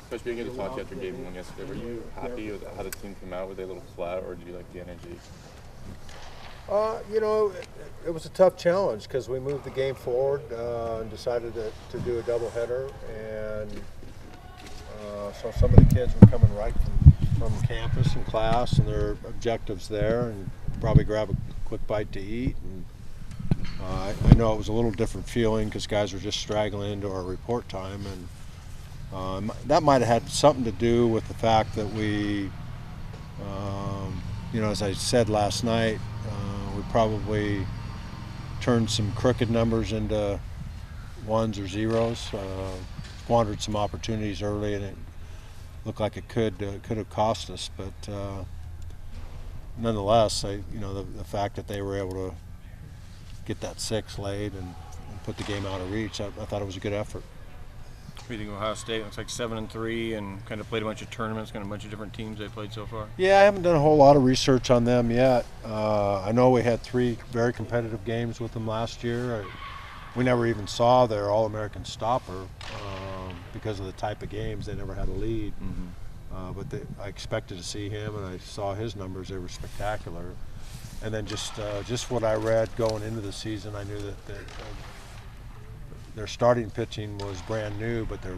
Coach, being able to talk after game one yesterday, were you happy with how the team came out? Were they a little flat, or did you like the energy? It was a tough challenge because we moved the game forward and decided to do a doubleheader, and so some of the kids were coming right from campus and class, and their objectives there, and probably grab a quick bite to eat. And I know it was a little different feeling because guys were just straggling into our report time, and that might have had something to do with the fact that we, as I said last night, we probably turned some crooked numbers into ones or zeros, squandered some opportunities early, and it looked like it could have cost us. But nonetheless, the fact that they were able to get that 6 laid and put the game out of reach, I thought it was a good effort. What do you think of Ohio State? Looks like 7-3 and kind of played a bunch of tournaments, kind of a bunch of different teams they played so far. Yeah, I haven't done a whole lot of research on them yet. I know we had 3 very competitive games with them last year. We never even saw their All-American stopper because of the type of games. They never had a lead. Mm-hmm. But I expected to see him, and I saw his numbers. They were spectacular. And then just what I read going into the season, I knew that their starting pitching was brand new, but their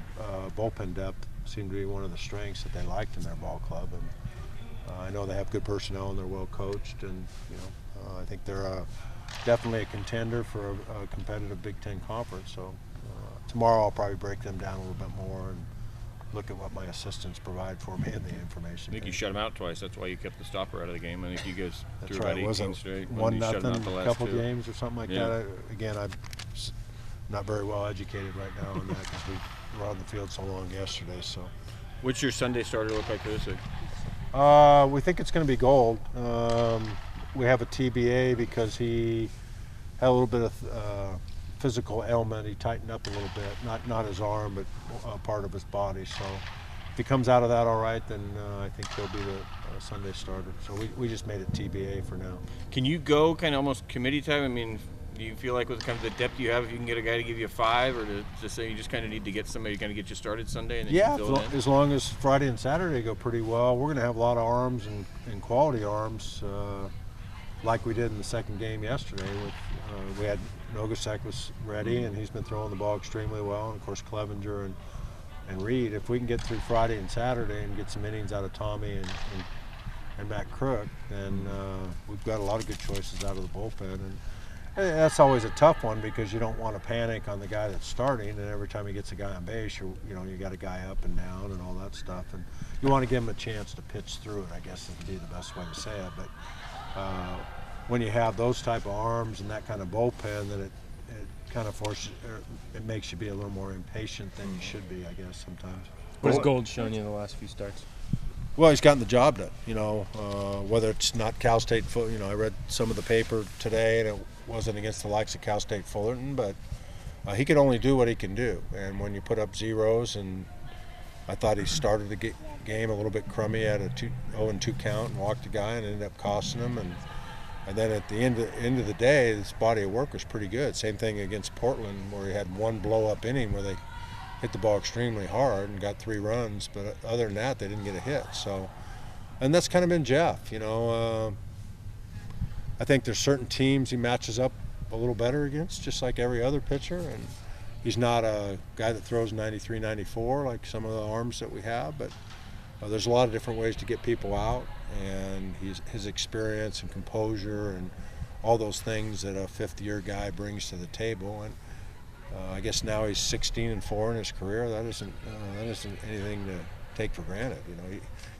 bullpen depth seemed to be one of the strengths that they liked in their ball club. And I know they have good personnel and they're well coached, and I think they're definitely a contender for a competitive Big Ten conference. So tomorrow I'll probably break them down a little bit more and look at what my assistants provide for me in the information. I think you shut them out twice. That's why you kept the stopper out of the game. I think you guys That's threw right. about 18 Was straight. 1-0, a couple games or something like Yeah. that. Again, I'm not very well educated right now on that because we were on the field so long yesterday. So, What's your Sunday starter look like for this week? we think it's going to be Gold. We have a TBA because he had a little bit of physical ailment. He tightened up a little bit, not his arm, but part of his body. So if he comes out of that all right, then I think he'll be the Sunday starter. So we just made it TBA for now. Can you go kind of almost committee time? I mean, do you feel like with kind of the depth you have, if you can get a guy to give you a 5, or to say you just kind of need to get somebody to kind of get you started Sunday and then you Yeah, can fill it in? as long as Friday and Saturday go pretty well, we're going to have a lot of arms and quality arms, like we did in the second game yesterday. We had Nogasek was ready, and he's been throwing the ball extremely well, and of course Clevenger and Reed. If we can get through Friday and Saturday and get some innings out of Tommy and Matt Crook, then we've got a lot of good choices out of the bullpen. And that's always a tough one because you don't want to panic on the guy that's starting, and every time he gets a guy on base, you got a guy up and down and all that stuff, and you want to give him a chance to pitch through it, I guess would be the best way to say it. But when you have those type of arms and that kind of bullpen, then it kind of it makes you be a little more impatient than you should be, I guess, sometimes. What has Gold shown you in the last few starts? Well, he's gotten the job done, whether it's not Cal State, I read some of the paper today, and it wasn't against the likes of Cal State Fullerton, but he can only do what he can do. And when you put up zeros, and I thought he started the game a little bit crummy at a 0-2 count and walked the guy and ended up costing him. And then at the end of the day, this body of work was pretty good. Same thing against Portland, where he had one blow-up inning where they hit the ball extremely hard and got 3 runs, but other than that, they didn't get a hit. So, and that's kind of been Jeff. I think there's certain teams he matches up a little better against, just like every other pitcher. And he's not a guy that throws 93, 94 like some of the arms that we have, but there's a lot of different ways to get people out, and his experience and composure and all those things that a fifth-year guy brings to the table. And I guess now he's 16-4 in his career. That isn't anything to take for granted.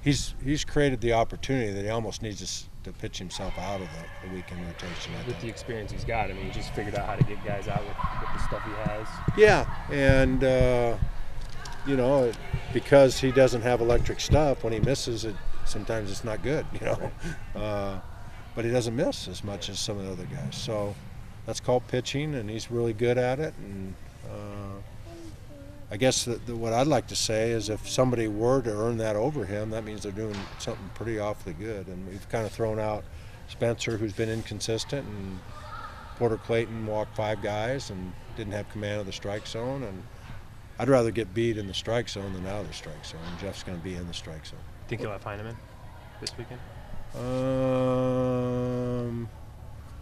He's created the opportunity that he almost needs to pitch himself out of the weekend rotation. With the experience he's got, I mean, he just figured out how to get guys out with the stuff he has. Yeah, and because he doesn't have electric stuff, when he misses it, sometimes it's not good. But he doesn't miss as much as some of the other guys. So that's called pitching, and he's really good at it. And I guess what I'd like to say is if somebody were to earn that over him, that means they're doing something pretty awfully good. And we've kind of thrown out Spencer, who's been inconsistent, and Porter Clayton walked 5 guys and didn't have command of the strike zone. And I'd rather get beat in the strike zone than out of the strike zone. And Jeff's going to be in the strike zone. Think you'll have Heineman this weekend?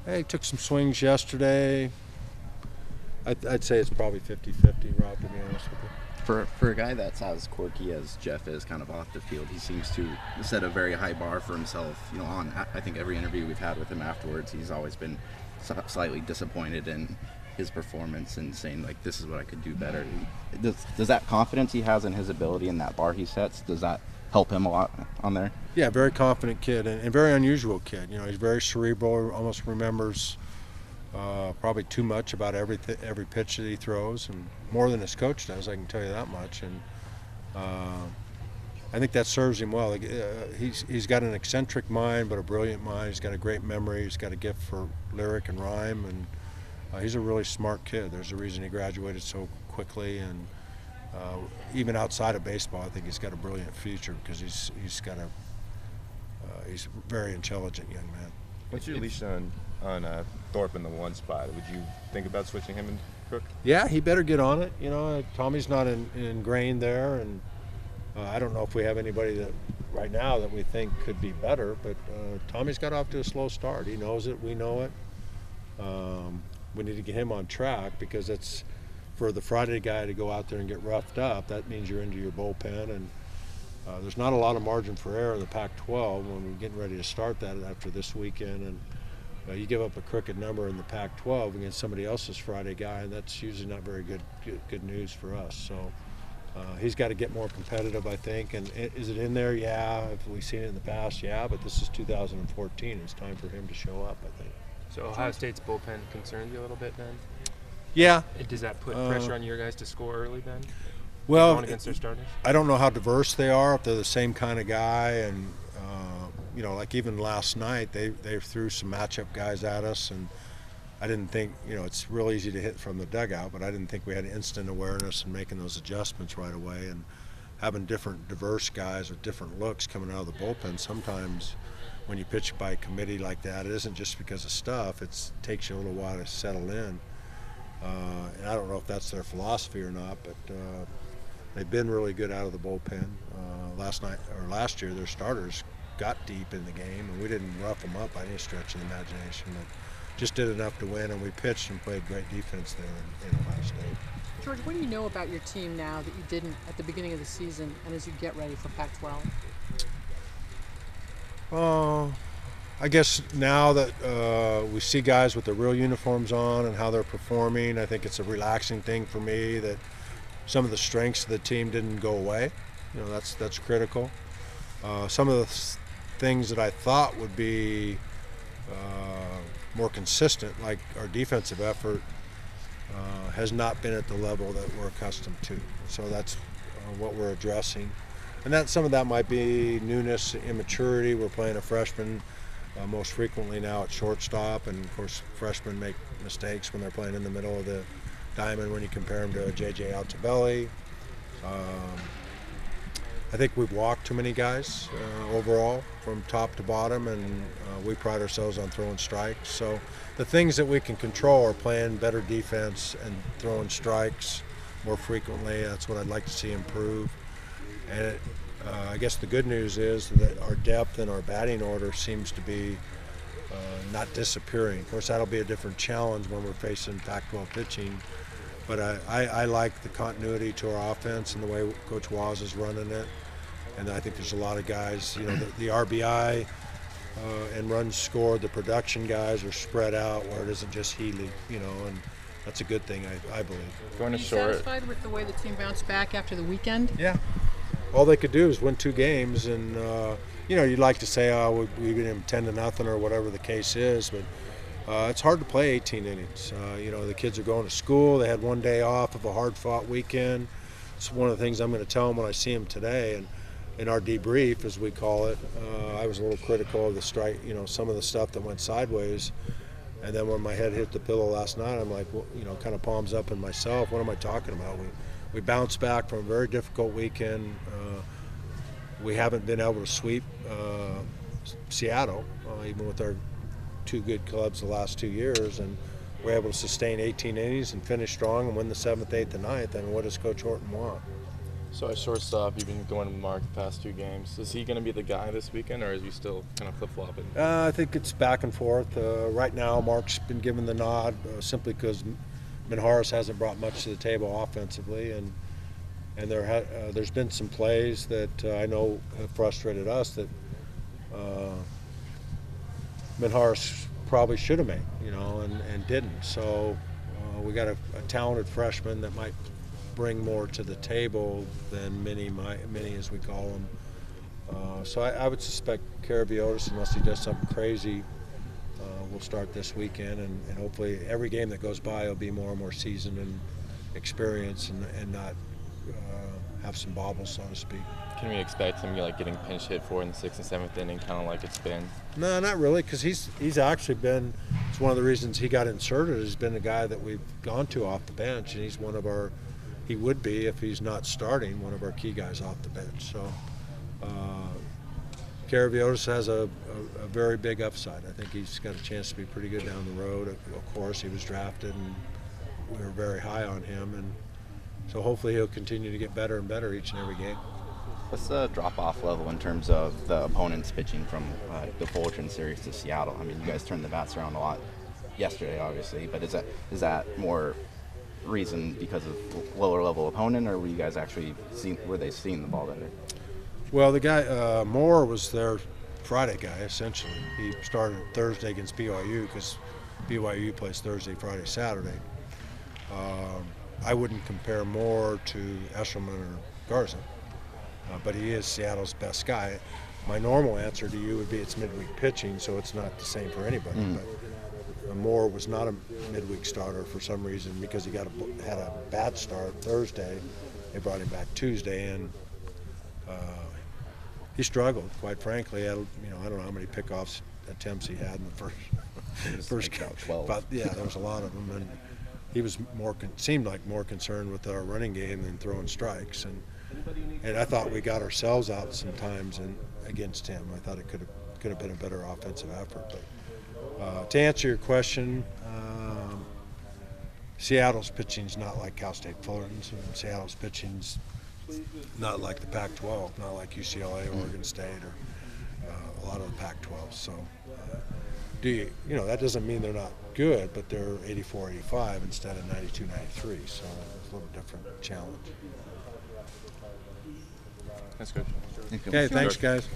He took some swings yesterday. I'd say it's probably 50-50, Rob, to be honest with you. For a guy that's as quirky as Jeff is kind of off the field, he seems to set a very high bar for himself. You know, on I think every interview we've had with him afterwards, he's always been slightly disappointed in his performance and saying, like, this is what I could do better. Does that confidence he has in his ability and that bar he sets, does that help him a lot on there? Yeah, very confident kid and very unusual kid. You know, he's very cerebral, almost remembers probably too much about every pitch that he throws, and more than his coach does, I can tell you that much. And I think that serves him well. He's got an eccentric mind, but a brilliant mind. He's got a great memory. He's got a gift for lyric and rhyme, and he's a really smart kid. There's a reason he graduated so quickly, and even outside of baseball, I think he's got a brilliant future because he's a very intelligent young man. What's your leash on Thorpe in the one spot? Would you think about switching him and Cook? Yeah, he better get on it. You know, Tommy's not ingrained there, and I don't know if we have anybody that right now that we think could be better, but Tommy's got off to a slow start. He knows it. We know it. We need to get him on track because it's for the Friday guy to go out there and get roughed up. That means you're into your bullpen, and there's not a lot of margin for error in the Pac-12 when we're getting ready to start that after this weekend. And you give up a crooked number in the Pac-12 against somebody else's Friday guy, and that's usually not very good news for us. So he's got to get more competitive, I think. And is it in there? Yeah. Have we seen it in the past? Yeah. But this is 2014. It's time for him to show up, I think. So Ohio State's bullpen concerns you a little bit then? Yeah. Does that put pressure on your guys to score early then? Well, going against their starters? I don't know how diverse they are, if they're the same kind of guy. And, you know, like even last night, they threw some matchup guys at us. And I didn't think, you know, it's real easy to hit from the dugout, but I didn't think we had instant awareness and making those adjustments right away. And having different diverse guys with different looks coming out of the bullpen, sometimes when you pitch by committee like that, it isn't just because of stuff. It takes you a little while to settle in. And I don't know if that's their philosophy or not, but they've been really good out of the bullpen. Last year, their starters got deep in the game, and we didn't rough them up by any stretch of the imagination, but just did enough to win, and we pitched and played great defense there in Ohio State. George, what do you know about your team now that you didn't at the beginning of the season and as you get ready for Pac-12? I guess now that we see guys with their real uniforms on and how they're performing, I think it's a relaxing thing for me that some of the strengths of the team didn't go away. You know, that's critical. Some of the things that I thought would be more consistent, like our defensive effort, has not been at the level that we're accustomed to. So that's what we're addressing. And that some of that might be newness, immaturity. We're playing a freshman most frequently now at shortstop, and of course freshmen make mistakes when they're playing in the middle of the diamond when you compare them to J.J. Altobelli. I think we've walked too many guys overall from top to bottom, and we pride ourselves on throwing strikes. So the things that we can control are playing better defense and throwing strikes more frequently. That's what I'd like to see improve. And I guess the good news is that our depth and our batting order seems to be not disappearing. Of course, that'll be a different challenge when we're facing Pac-12 pitching. But I like the continuity to our offense and the way Coach Waz is running it. And I think there's a lot of guys, you know, the RBI and runs scored, the production guys are spread out where it isn't just Healy, you know, and that's a good thing, I believe. Going Are to you short. satisfied with the way the team bounced back after the weekend? Yeah. All they could do is win 2 games, and you know, you'd like to say, oh, we beat them 10-0 or whatever the case is, but it's hard to play 18 innings. You know, the kids are going to school. They had 1 day off of a hard-fought weekend. It's one of the things I'm going to tell them when I see them today. And in our debrief, as we call it, I was a little critical of the strike, you know, some of the stuff that went sideways. And then when my head hit the pillow last night, I'm like, well, you know, kind of palms up in myself. What am I talking about? We bounced back from a very difficult weekend. We haven't been able to sweep Seattle, even with our 2 good clubs the last 2 years. And we're able to sustain 18 innings and finish strong and win the 7th, 8th, and 9th, then what does Coach Horton want? So at shortstop, you've been going with Mark the past 2 games. Is he going to be the guy this weekend, or is he still kind of flip-flopping? I think it's back and forth. Right now, Mark's been given the nod simply because Minharas hasn't brought much to the table offensively, and there's been some plays that I know have frustrated us that Minharas probably should have made, and didn't. So we got a talented freshman that might bring more to the table than many as we call them. So I would suspect Karaviotis, unless he does something crazy, will start this weekend, and hopefully every game that goes by will be more and more seasoned and experienced and not have some bobbles, so to speak. Can we expect him getting pinch hit for in the 6th and 7th inning, kind of like it's been? No, not really, because he's actually been. It's one of the reasons he got inserted. Has been a guy that we've gone to off the bench, and he's one of our. He would be, if he's not starting, one of our key guys off the bench. So Karaviotis has a very big upside. I think he's got a chance to be pretty good down the road. Of course, he was drafted, and we were very high on him, and so hopefully he'll continue to get better and better each and every game. What's the drop-off level in terms of the opponents pitching from the Fulton series to Seattle? I mean, you guys turned the bats around a lot yesterday, obviously, but is that more reason because of lower-level opponent, or were you guys actually seeing the ball better? Well, the guy Moore was their Friday guy essentially. He started Thursday against BYU because BYU plays Thursday, Friday, Saturday. I wouldn't compare Moore to Eshelman or Garza. But he is Seattle's best guy. My normal answer to you would be it's midweek pitching, so it's not the same for anybody. But Moore was not a midweek starter for some reason because he had a bad start Thursday. They brought him back Tuesday, and he struggled, quite frankly. I don't know how many pickoffs attempts he had in the first about 12. But yeah, there was a lot of them, and he was seemed like more concerned with our running game than throwing strikes. And I thought we got ourselves out sometimes against him. I thought it could have been a better offensive effort. But to answer your question, Seattle's pitching's not like Cal State Fullerton's, and Seattle's pitching's not like the Pac-12, not like UCLA, Oregon State, or a lot of the Pac-12. So, that doesn't mean they're not good, but they're 84-85 instead of 92-93. So it's a little different challenge. That's good. Okay, thanks, guys.